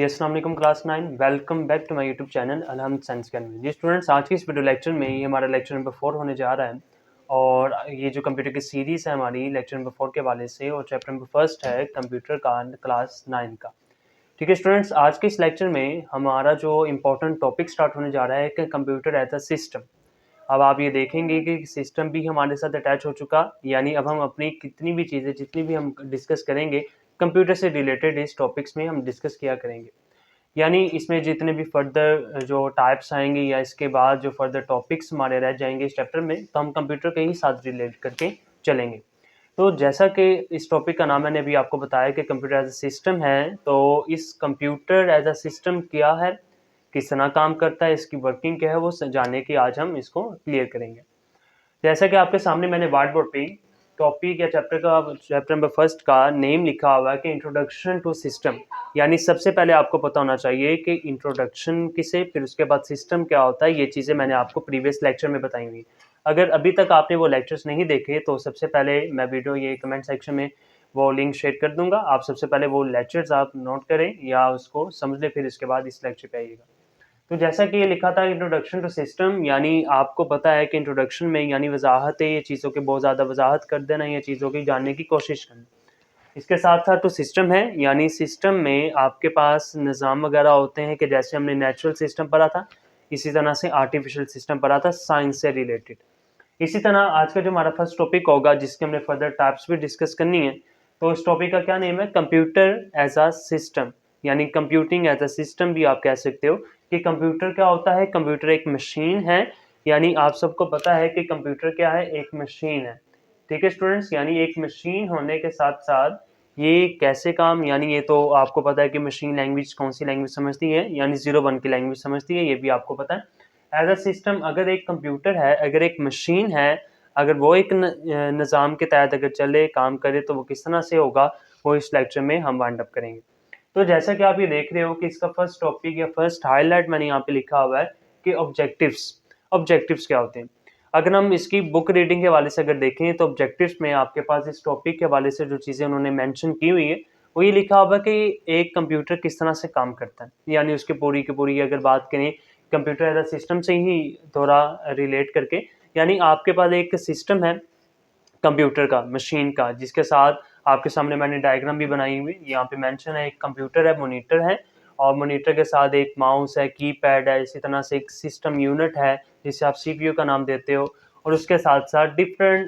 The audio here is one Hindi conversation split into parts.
जी अस्सलाम वालेकुम class 9 welcome back to my YouTube channel Alhamd science academy. जी स्टूडेंट्स, आज की इस वीडियो लेक्चर में ये हमारा लेक्चर नंबर 4 होने जा रहा है और ये जो कंप्यूटर की सीरीज़ है हमारी लेक्चर नंबर 4 के हवाले से और चैप्टर नंबर फर्स्ट है कंप्यूटर का क्लास 9 का। ठीक है स्टूडेंट्स, आज के इस लेक्चर में हमारा जो इम्पोर्टेंट टॉपिक स्टार्ट होने जा रहा है कि कंप्यूटर एज अ सिस्टम। अब आप ये देखेंगे कि सिस्टम भी हमारे साथ अटैच हो चुका, यानी अब हम अपनी कितनी भी चीज़ें जितनी भी हम डिस्कस करेंगे कंप्यूटर से रिलेटेड इस टॉपिक्स में हम डिस्कस किया करेंगे। यानी इसमें जितने भी फर्दर जो टाइप्स आएंगे या इसके बाद जो फर्दर टॉपिक्स हमारे रह जाएंगे इस चैप्टर में, तो हम कंप्यूटर के ही साथ रिलेट करके चलेंगे। तो जैसा कि इस टॉपिक का नाम मैंने अभी आपको बताया कि कंप्यूटर एज अ सिस्टम है, तो इस कंप्यूटर एज अ सिस्टम क्या है, किस तरह काम करता है, इसकी वर्किंग क्या है, वो जानने की आज हम इसको क्लियर करेंगे। जैसा कि आपके सामने मैंने व्हाइट बोर्ड पे टॉपिक या चैप्टर नंबर फर्स्ट का नेम लिखा हुआ है कि इंट्रोडक्शन टू सिस्टम। यानी सबसे पहले आपको पता होना चाहिए कि इंट्रोडक्शन किसे, फिर उसके बाद सिस्टम क्या होता है। ये चीज़ें मैंने आपको प्रीवियस लेक्चर में बताई हुई। अगर अभी तक आपने वो लेक्चर्स नहीं देखे तो सबसे पहले मैं वीडियो ये कमेंट सेक्शन में वो लिंक शेयर कर दूंगा। आप सबसे पहले वो लेक्चर्स आप नोट करें या उसको समझ लें, फिर इसके बाद इस लेक्चर पे आइएगा। तो जैसा कि ये लिखा था इंट्रोडक्शन टू सिस्टम, यानी आपको पता है कि इंट्रोडक्शन में यानी वजाहत है, ये चीज़ों की बहुत ज़्यादा वजाहत कर देना, ये चीज़ों की जानने की कोशिश करना। इसके साथ साथ तो सिस्टम है, यानी सिस्टम में आपके पास निज़ाम वगैरह होते हैं कि जैसे हमने नेचुरल सिस्टम पढ़ा था, इसी तरह से आर्टिफिशियल सिस्टम पढ़ा था साइंस से रिलेटेड। इसी तरह आज का जो हमारा फर्स्ट टॉपिक होगा जिसके हमने फर्दर टाइप्स भी डिस्कस करनी है, तो इस टॉपिक का क्या नेम है, कंप्यूटर एज अ सिस्टम। यानी कंप्यूटिंग एज अ सिस्टम भी आप कह सकते हो कि कंप्यूटर क्या होता है। कंप्यूटर एक मशीन है, यानी आप सबको पता है कि कंप्यूटर क्या है, एक मशीन है। ठीक है स्टूडेंट्स, यानी एक मशीन होने के साथ साथ ये कैसे काम, यानी ये तो आपको पता है कि मशीन लैंग्वेज कौन सी लैंग्वेज समझती है, यानी 01 की लैंग्वेज समझती है, ये भी आपको पता है। एज अ सिस्टम अगर एक कंप्यूटर है, अगर एक मशीन है, अगर वो एक निज़ाम के तहत अगर चले काम करे तो वो किस तरह से होगा, वो इस लेक्चर में हम वाइंड अप करेंगे। तो जैसा कि आप ये देख रहे हो कि इसका फर्स्ट टॉपिक या फर्स्ट हाईलाइट मैंने यहाँ पे लिखा हुआ है कि ऑब्जेक्टिव्स। ऑब्जेक्टिव्स क्या होते हैं। अगर हम इसकी बुक रीडिंग के हवाले से अगर देखें तो ऑब्जेक्टिव्स में आपके पास इस टॉपिक के हवाले से जो चीज़ें उन्होंने मेंशन की हुई है वो ये लिखा हुआ है कि एक कंप्यूटर किस तरह से काम करता है, यानी उसकी पूरी की पूरी अगर बात करें कंप्यूटर एज अ सिस्टम से ही थोड़ा रिलेट करके, यानी आपके पास एक सिस्टम है कंप्यूटर का, मशीन का, जिसके साथ आपके सामने मैंने डायग्राम भी बनाई हुई, यहाँ पे मेंशन है, एक कंप्यूटर है, मॉनिटर है, और मॉनिटर के साथ एक माउस है, कीपैड है, इसी तरह से एक सिस्टम यूनिट है जिसे आप सीपीयू का नाम देते हो, और उसके साथ साथ डिफरेंट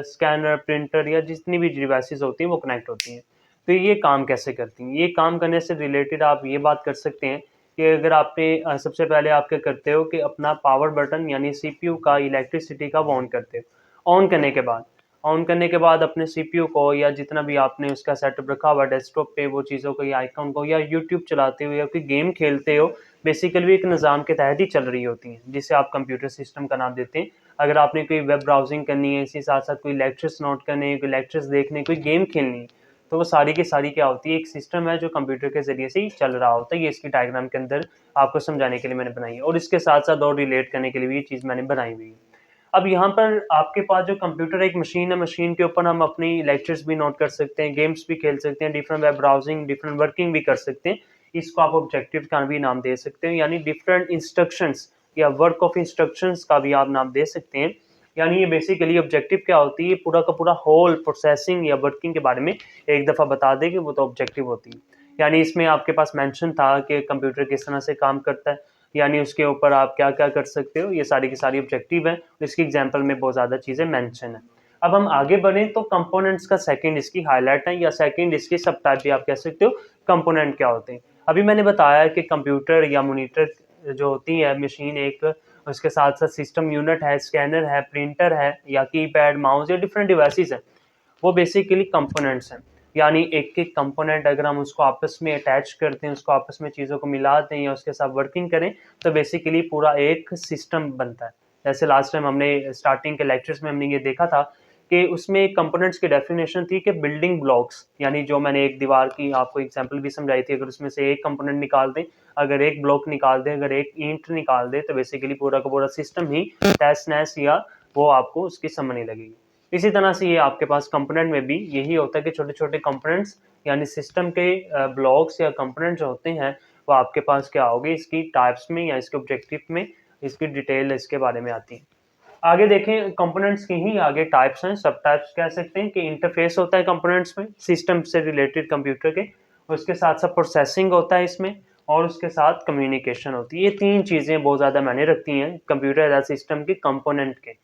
स्कैनर, प्रिंटर या जितनी भी डिवाइसेस होती हैं वो कनेक्ट होती हैं। तो ये काम कैसे करती हैं, ये काम करने से रिलेटेड आप ये बात कर सकते हैं कि अगर आपने सबसे पहले आप क्या करते हो कि अपना पावर बटन यानी सीपीयू का, इलेक्ट्रिसिटी का वो ऑन करते हो। ऑन करने के बाद अपने सीपीयू को या जितना भी आपने उसका सेटअप रखा हुआ डेस्कटॉप पे वो चीज़ों को या आइकन को या यूट्यूब चलाते हो या कोई गेम खेलते हो, बेसिकली एक निज़ाम के तहत ही चल रही होती हैं जिसे आप कंप्यूटर सिस्टम का नाम देते हैं। अगर आपने कोई वेब ब्राउजिंग करनी है, इसी साथ साथ कोई लेक्चर्स नोट करने हैं, कोई लेक्चर्स देखने, कोई गेम खेलनी है, तो वो सारी की सारी क्या होती है, एक सिस्टम है जो कंप्यूटर के ज़रिए से ही चल रहा होता है। ये इसकी डायग्राम के अंदर आपको समझाने के लिए मैंने बनाई है और इसके साथ साथ और रिलेट करने के लिए भी ये चीज़ मैंने बनाई हुई है। अब यहाँ पर आपके पास जो कंप्यूटर एक मशीन है, मशीन के ऊपर हम अपनी लेक्चर्स भी नोट कर सकते हैं, गेम्स भी खेल सकते हैं, different web browsing, different working भी कर सकते हैं। इसको आप ऑब्जेक्टिव का भी नाम दे सकते हैं, यानी डिफरेंट इंस्ट्रक्शंस या वर्क ऑफ इंस्ट्रक्शंस का भी आप नाम दे सकते हैं। यानी ये बेसिकली ऑब्जेक्टिव क्या होती है, पूरा का पूरा होल प्रोसेसिंग या वर्किंग के बारे में एक दफ़ा बता दें कि वो तो ऑब्जेक्टिव होती है। यानी इसमें आपके पास मेंशन था कि कंप्यूटर किस तरह से काम करता है, यानी उसके ऊपर आप क्या-क्या कर सकते हो, ये सारी की सारी ऑब्जेक्टिव है। इसकी एग्जांपल में बहुत ज़्यादा चीज़ें मेंशन है। अब हम आगे बढ़ें तो कंपोनेंट्स का सेकंड इसकी हाइलाइट है या सेकंड इसकी सब टाइप भी आप कह सकते हो, कंपोनेंट क्या होते हैं। अभी मैंने बताया कि कंप्यूटर या मॉनिटर जो होती है मशीन एक, उसके साथ-साथ सिस्टम यूनिट है, स्कैनर है, प्रिंटर है या कीपैड, माउस या डिफरेंट डिवाइसेस हैं। वो बेसिकली कंपोनेंट्स हैं। यानी एक-एक कंपोनेंट अगर हम उसको आपस में अटैच करते हैं, उसको आपस में चीज़ों को मिला दें या उसके साथ वर्किंग करें, तो बेसिकली पूरा एक सिस्टम बनता है। जैसे लास्ट टाइम हमने स्टार्टिंग के लेक्चर्स में हमने ये देखा था कि उसमें कंपोनेंट्स की डेफिनेशन थी कि बिल्डिंग ब्लॉक्स, यानी जो मैंने एक दीवार की आपको एग्जांपल भी समझाई थी, अगर उसमें से एक कंपोनेंट निकाल दें, अगर एक ब्लॉक निकाल दें, अगर एक ईंट निकाल दें, तो बेसिकली पूरा का पूरा सिस्टम ही तहस-नहस या वो आपको उसकी समझ नहीं लगेगी। इसी तरह से ये आपके पास कंपोनेंट में भी यही होता है कि छोटे-छोटे कंपोनेंट्स यानी सिस्टम के ब्लॉक्स या कंपोनेंट जो होते हैं वो आपके पास क्या होगी, इसकी टाइप्स में या इसके ऑब्जेक्टिव में इसकी डिटेल इसके बारे में आती है। आगे देखें कंपोनेंट्स की ही आगे टाइप्स हैं, सब टाइप्स कह सकते हैं कि इंटरफेस होता है कंपोनेंट्स में सिस्टम से रिलेटेड कंप्यूटर के, उसके साथ साथ प्रोसेसिंग होता है इसमें, और उसके साथ कम्युनिकेशन होती है। ये तीन चीज़ें बहुत ज़्यादा मायने रखती हैं कंप्यूटर एज सिस्टम के कंपोनेंट के।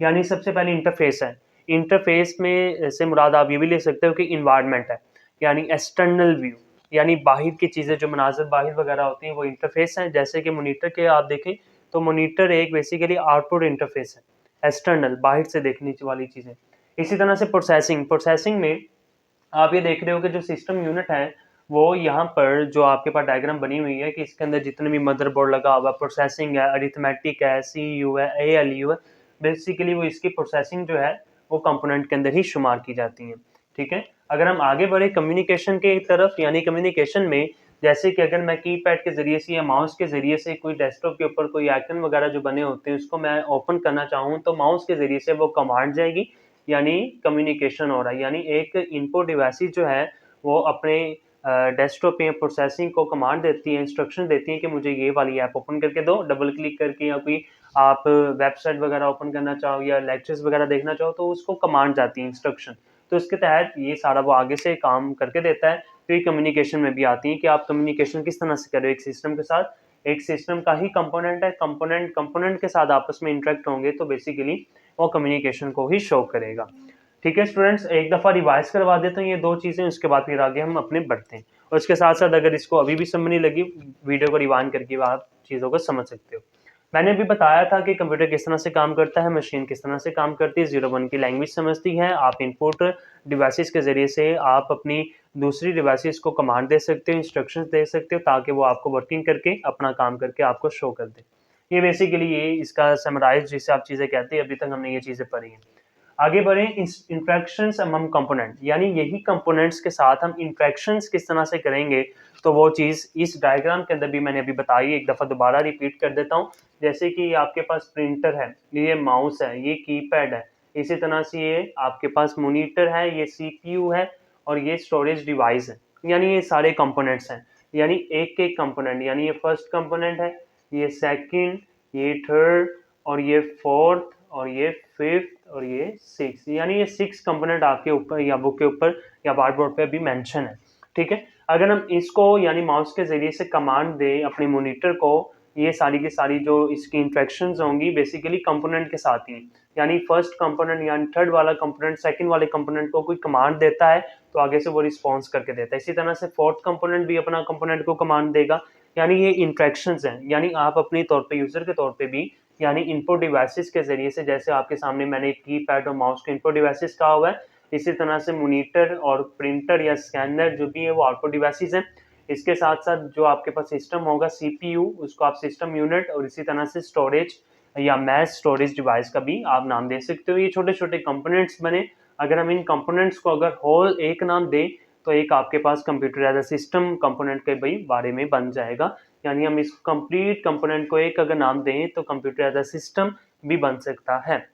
यानी सबसे पहले इंटरफेस है। इंटरफेस में से मुराद आप ये भी ले सकते हो कि इन्वायरमेंट है, यानी एक्सटर्नल व्यू, यानी बाहर की चीज़ें जो मनाज़िर बाहर वगैरह होती हैं वो इंटरफेस है। जैसे कि मॉनिटर के आप देखें तो मॉनिटर एक बेसिकली आउटपुट इंटरफेस है, एक्सटर्नल बाहर से देखने वाली चीज़ें। इसी तरह से प्रोसेसिंग, प्रोसेसिंग में आप ये देख रहे हो कि जो सिस्टम यूनिट है वो यहाँ पर जो आपके पास डायग्राम बनी हुई है कि इसके अंदर जितने भी मदरबोर्ड लगा हुआ, प्रोसेसिंग है, अरिथमेटिक है, सीयू है, एएलयू है, बेसिकली वो इसकी प्रोसेसिंग जो है वो कंपोनेंट के अंदर ही शुमार की जाती है। ठीक है, अगर हम आगे बढ़े कम्युनिकेशन के तरफ, यानी कम्युनिकेशन में जैसे कि अगर मैं कीपैड के जरिए से या माउस के जरिए से कोई डेस्कटॉप के ऊपर कोई आइकन वगैरह जो बने होते हैं उसको मैं ओपन करना चाहूँ तो माउस के जरिए से वो कमांड जाएगी, यानी कम्युनिकेशन हो रहा है। यानी एक इनपुट डिवाइस जो है वो अपने डेस्कटॉप या प्रोसेसिंग को कमांड देती है, इंस्ट्रक्शन देती है कि मुझे ये वाली ऐप ओपन करके दो, डबल क्लिक करके, या कोई आप वेबसाइट वगैरह ओपन करना चाहो या लेक्चर्स वगैरह देखना चाहो तो उसको कमांड जाती है, इंस्ट्रक्शन। तो इसके तहत ये सारा वो आगे से काम करके देता है। तो ये कम्युनिकेशन में भी आती है कि आप कम्युनिकेशन किस तरह से करो एक सिस्टम के साथ, एक सिस्टम का ही कंपोनेंट है, कंपोनेंट के साथ आपस में इंटरेक्ट होंगे तो बेसिकली वो कम्युनिकेशन को ही शो करेगा। ठीक है स्टूडेंट्स, एक दफ़ा रिवाइज करवा देते हैं ये दो चीज़ें, उसके बाद फिर आगे हम अपने बढ़ते हैं। और इसके साथ साथ अगर इसको अभी भी समझ नहीं लगी, वीडियो को रिवाइंड करके आप चीज़ों को समझ सकते हो। मैंने अभी बताया था कि कंप्यूटर किस तरह से काम करता है, मशीन किस तरह से काम करती है, 01 की लैंग्वेज समझती है। आप इनपुट डिवाइसेस के ज़रिए से आप अपनी दूसरी डिवाइसेस को कमांड दे सकते हो, इंस्ट्रक्शंस दे सकते हो ताकि वो आपको वर्किंग करके अपना काम करके आपको शो कर दे। ये बेसिकली ये इसका समराइज़ जिसे आप चीज़ें कहते हैं, अभी तक हमने ये चीज़ें पढ़ी हैं। आगे बढ़ें, इंट्रैक्शंस अमंग कंपोनेंट, यानी यही कंपोनेंट्स के साथ हम इंट्रैक्शंस किस तरह से करेंगे, तो वो चीज़ इस डायग्राम के अंदर भी मैंने अभी बताई, एक दफ़ा दोबारा रिपीट कर देता हूँ। जैसे कि आपके पास प्रिंटर है, ये माउस है, ये कीपैड है, इसी तरह से ये आपके पास मॉनिटर है, ये सीपीयू है और ये स्टोरेज डिवाइस है, यानी ये सारे कंपोनेंट्स हैं। यानी एक-एक कंपोनेंट, यानी ये फर्स्ट कंपोनेंट है, ये सेकंड, ये थर्ड और ये फोर्थ और ये फिफ्थ और ये सिक्स, यानी ये 6 कंपोनेंट आपके ऊपर या बुक के ऊपर या व्हाइट बोर्ड पे अभी मेंशन है। ठीक है, अगर हम इसको यानी माउस के जरिए से कमांड दें अपने मॉनिटर को, ये सारी की सारी जो इसकी इंस्ट्रक्शंस होंगी बेसिकली कंपोनेंट के साथ ही, यानी फर्स्ट कंपोनेंट यानी थर्ड वाला कंपोनेंट सेकंड वाले कंपोनेंट को कोई कमांड देता है तो आगे से वो रिस्पॉन्स करके देता है। इसी तरह से फोर्थ कंपोनेंट भी अपना कंपोनेंट को कमांड देगा। यानी ये इंट्रैक्शंस हैं, यानी आप अपने तौर पे यूजर के तौर पे भी, यानी इनपुट डिवाइसेस के ज़रिए से, जैसे आपके सामने मैंने कीपैड और माउस के इनपुट डिवाइसेस कहा हुआ है, इसी तरह से मॉनिटर और प्रिंटर या स्कैनर जो भी है वो आउटपुट डिवाइसेस हैं। इसके साथ-साथ जो आपके पास सिस्टम होगा सीपीयू, उसको आप सिस्टम यूनिट, और इसी तरह से स्टोरेज या मैश स्टोरेज डिवाइस का भी आप नाम दे सकते हो। ये छोटे-छोटे कंपोनेंट्स बने, अगर हम इन कंपोनेंट्स को अगर होल एक नाम दें, तो एक आपके पास computer as a system component के भी बारे में बन जाएगा। यानी हम इस कंप्लीट कंपोनेंट को एक अगर नाम दें तो कंप्यूटर एज अ सिस्टम भी बन सकता है।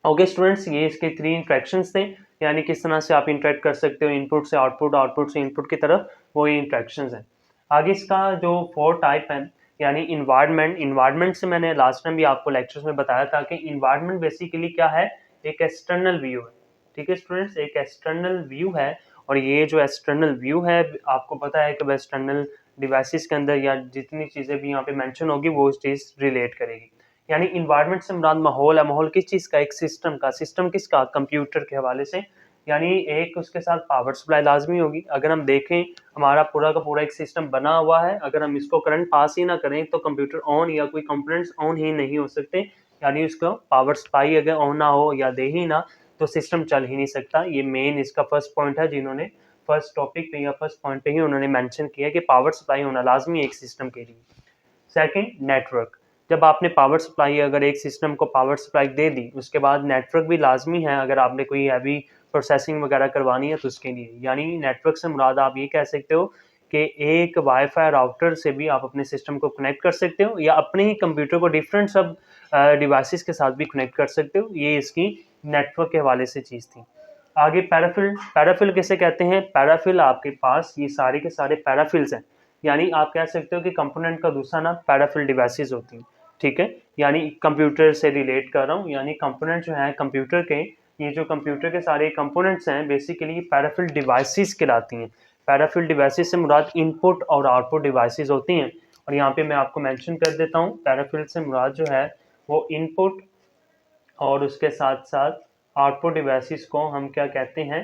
ओके स्टूडेंट्स, ये इसके 3 इंटरेक्शंस थे, यानी किस तरह से आप इंटरेक्ट कर सकते हो इनपुट से आउटपुट, आउटपुट से इनपुट की तरफ, वो ये इंटरेक्शंस हैं। आगे इसका जो 4 टाइप है, यानी इन्वायरमेंट, इन्वायरमेंट से मैंने लास्ट टाइम भी आपको लेक्चर्स में बताया था कि इन्वायरमेंट बेसिकली क्या है, एक एक्सटर्नल व्यू है। ठीक है स्टूडेंट्स, एक एक्सटर्नल व्यू है, और ये जो एक्सटर्नल व्यू है आपको पता है कि एक्सटर्नल डिवाइसेस के अंदर या जितनी चीज़ें भी यहाँ पे मेंशन होगी वो उस चीज़ रिलेट करेगी। यानी इन्वायरमेंट से मुराद माहौल है, माहौल किस चीज़ का, एक सिस्टम का, सिस्टम किसका, कंप्यूटर के हवाले से। यानी एक उसके साथ पावर सप्लाई लाजमी होगी। अगर हम देखें हमारा पूरा का पूरा एक सिस्टम बना हुआ है, अगर हम इसको करंट पास ही ना करें तो कंप्यूटर ऑन या कोई कंपोनेंट्स ऑन ही नहीं हो सकते, यानी उसका पावर सप्लाई अगर ऑन ना हो या दे ही ना तो सिस्टम चल ही नहीं सकता। ये मेन इसका फर्स्ट पॉइंट है, जिन्होंने फर्स्ट टॉपिक पे या फर्स्ट पॉइंट पे ही उन्होंने मेंशन किया कि पावर सप्लाई होना लाजमी है एक सिस्टम के लिए। सेकंड, नेटवर्क, जब आपने पावर सप्लाई अगर एक सिस्टम को पावर सप्लाई दे दी, उसके बाद नेटवर्क भी लाजमी है अगर आपने कोई हैवी प्रोसेसिंग वगैरह करवानी है तो उसके लिए। यानी नेटवर्क से मुराद आप ये कह सकते हो कि एक वाईफाई राउटर से भी आप अपने सिस्टम को कनेक्ट कर सकते हो या अपने ही कंप्यूटर को डिफरेंट सब डिवाइसेस के साथ भी कनेक्ट कर सकते हो। ये इसकी नेटवर्क के हवाले से चीज़ थी। आगे पैराफिल, पैराफिल किसे कहते हैं, पैराफिल आपके पास ये सारे के सारे पैराफिल्स हैं, यानी आप कह सकते हो कि कंपोनेंट का दूसरा नाम पैराफिल डिवाइसेस होती हैं, ठीक है। यानी कंप्यूटर से रिलेट कर रहा हूँ, यानी कंपोनेंट जो है कंप्यूटर के, ये जो कंप्यूटर के सारे कंपोनेंट्स हैं बेसिकली पैराफिल डिवाइसेस कहलाती हैं। पैराफिल डिवाइसेस से मुराद इनपुट और आउटपुट डिवाइसेस होती हैं। और यहाँ पे मैं आपको मेंशन कर देता हूँ, पैराफिल से मुराद जो है वो इनपुट और उसके साथ साथ आउटपुट डिवाइसेस को हम क्या कहते हैं,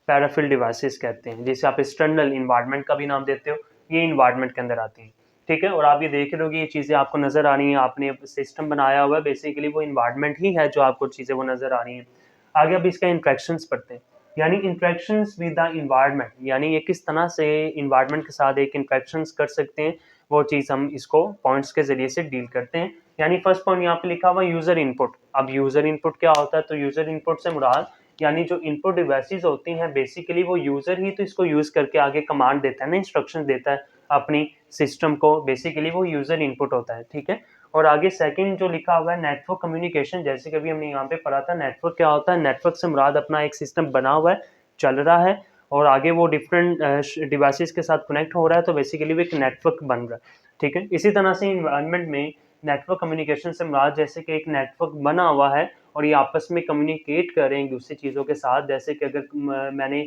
पैराफिल डिवाइसेस कहते हैं। जैसे आप एक्सटर्नल इन्वायरमेंट का भी नाम देते हो, ये इन्वायरमेंट के अंदर आती हैं, ठीक है। और आप ये देख रहे हो कि ये चीज़ें आपको नज़र आ रही हैं, आपने सिस्टम बनाया हुआ है, बेसिकली वो इन्वायरमेंट ही है जो आपको चीज़ें वो नज़र आ रही हैं। आगे अब इसका इंट्रैक्शंस पढ़ते हैं, यानी इंट्रैक्शंस विद द इन्वायरमेंट, यानी ये किस तरह से इन्वायरमेंट के साथ एक इंट्रैक्शंस कर सकते हैं, वो चीज़ हम इसको पॉइंट्स के ज़रिए से डील करते हैं। यानी फर्स्ट पॉइंट यहाँ पे लिखा हुआ यूज़र इनपुट। अब यूज़र इनपुट क्या होता है, तो यूज़र इनपुट से मुराद यानी जो इनपुट डिवाइसेस होती हैं बेसिकली वो यूज़र ही तो इसको यूज़ करके आगे कमांड देता है ना, इंस्ट्रक्शन देता है अपनी सिस्टम को, बेसिकली वो यूज़र इनपुट होता है, ठीक है। और आगे सेकंड जो लिखा हुआ है नेटवर्क कम्युनिकेशन, जैसे कभी हमने यहाँ पे पढ़ा था नेटवर्क क्या होता है, नेटवर्क से मुराद अपना एक सिस्टम बना हुआ है, चल रहा है और आगे वो डिफरेंट डिवाइसेस के साथ कनेक्ट हो रहा है, तो बेसिकली वो एक नेटवर्क बन रहा है, ठीक है। इसी तरह से इन्वायरमेंट में नेटवर्क कम्युनिकेशन से मुराद जैसे कि एक नेटवर्क बना हुआ है और ये आपस में कम्युनिकेट कर रहे हैं दूसरी चीज़ों के साथ। जैसे कि अगर मैंने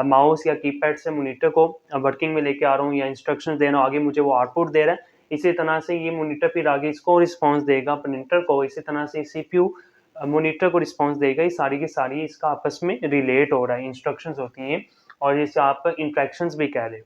माउस या कीपैड से मॉनिटर को वर्किंग में लेके आ रहा हूँ या इंस्ट्रक्शन दे रहा हूँ, आगे मुझे वो आउटपुट दे रहा है, इसी तरह से ये मॉनिटर फिर आगे इसको रिस्पॉन्स देगा प्रिंटर को, इसी तरह से सीपीयू मॉनिटर को रिस्पॉन्स देगा। ये सारी की सारी इसका आपस में रिलेट हो रहा है, इंस्ट्रक्शंस होती हैं और जिसे आप इंट्रैक्शंस भी कह रहे हो।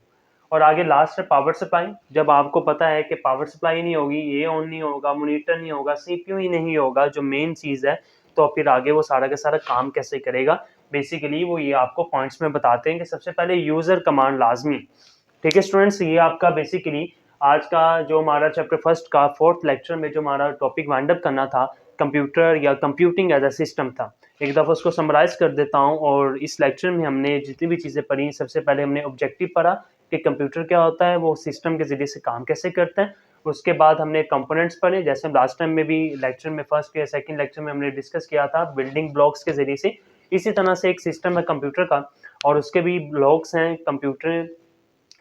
और आगे लास्ट है पावर सप्लाई। जब आपको पता है कि पावर सप्लाई नहीं होगी, ये ऑन नहीं होगा, मॉनिटर नहीं होगा, सीपीयू ही नहीं होगा, जो मेन चीज़ है, तो फिर आगे वो सारा का सारा काम कैसे करेगा। बेसिकली वो ये आपको पॉइंट्स में बताते हैं कि सबसे पहले यूज़र कमांड लाजमी, ठीक है स्टूडेंट्स। ये आपका बेसिकली आज का जो हमारा चैप्टर फर्स्ट का फोर्थ लेक्चर में जो हमारा टॉपिक वाइंड अप करना था, कंप्यूटर या कंप्यूटिंग एज अ सिस्टम था। एक दफ़ा उसको समराइज़ कर देता हूँ। और इस लेक्चर में हमने जितनी भी चीज़ें पढ़ी, सबसे पहले हमने ऑब्जेक्टिव पढ़ा कि कंप्यूटर क्या होता है, वो सिस्टम के ज़रिए से काम कैसे करता है। उसके बाद हमने कंपोनेंट्स पढ़े, जैसे लास्ट टाइम में भी लेक्चर में फर्स्ट या सेकंड लेक्चर में हमने डिस्कस किया था बिल्डिंग ब्लॉक्स के ज़रिए से। इसी तरह से एक सिस्टम है कंप्यूटर का और उसके भी ब्लॉक्स हैं। कंप्यूटर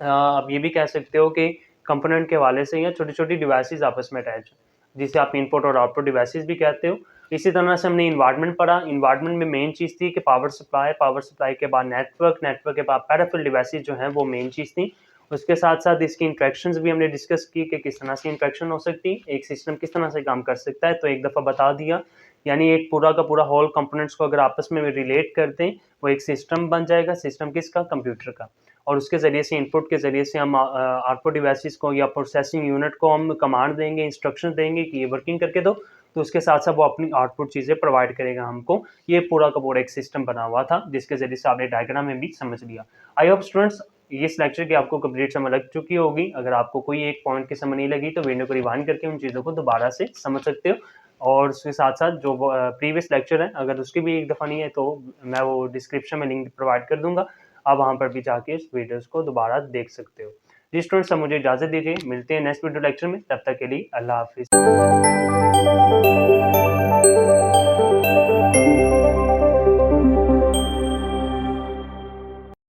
आप ये भी कह सकते हो कि कंपोनेंट के हवाले से या छोटी-छोटी डिवाइसेस आपस में अटैच, जिसे आप इनपुट और आउटपुट डिवाइसेस भी कहते हो। इसी तरह से हमने इन्वायरमेंट पढ़ा। इन्वायरमेंट में मेन चीज़ थी कि पावर सप्लाई के बाद नेटवर्क, नेटवर्क के बाद पैराफिल डिवाइसेस जो हैं वो मेन चीज़ थी। उसके साथ-साथ इसकी इंटरेक्शंस भी हमने डिस्कस की कि किस तरह से इंटरेक्शन हो सकती है, एक सिस्टम किस तरह से काम कर सकता है, तो एक दफ़ा बता दिया। यानी एक पूरा का पूरा होल कंपोनेंट्स को अगर आपस में रिलेट कर दें, वो एक सिस्टम बन जाएगा। सिस्टम किसका? कंप्यूटर का। और उसके ज़रिए से इनपुट के ज़रिए से हम आउटपुट डिवाइसेस को या प्रोसेसिंग यूनिट को हम कमांड देंगे, इंस्ट्रक्शन देंगे कि ये वर्किंग करके दो, तो उसके साथ-साथ वो अपनी आउटपुट चीज़ें प्रोवाइड करेगा हमको। ये पूरा का पूरा एक सिस्टम बना हुआ था, जिसके ज़रिए से आपने डायग्राम में भी समझ लिया। आई होप स्टूडेंट्स इस लेक्चर की आपको कंप्लीट समझ लग चुकी होगी। अगर आपको कोई एक पॉइंट की समझ नहीं लगी, तो वीडियो को रिवाइंड करके उन चीज़ों को दोबारा से समझ सकते हो। और उसके साथ-साथ जो प्रीवियस लेक्चर है, अगर उसकी भी एक दफ़ा नहीं है, तो मैं वो डिस्क्रिप्शन में लिंक प्रोवाइड कर दूँगा। आप वहाँ पर भी जाके इस वीडियोस को दोबारा देख सकते हो। जी स्टूडेंट्स, अब मुझे इजाज़त दीजिए, मिलते हैं नेक्स्ट वीडियो लेक्चर में, तब तक के लिए अल्लाह हाफ़िज़।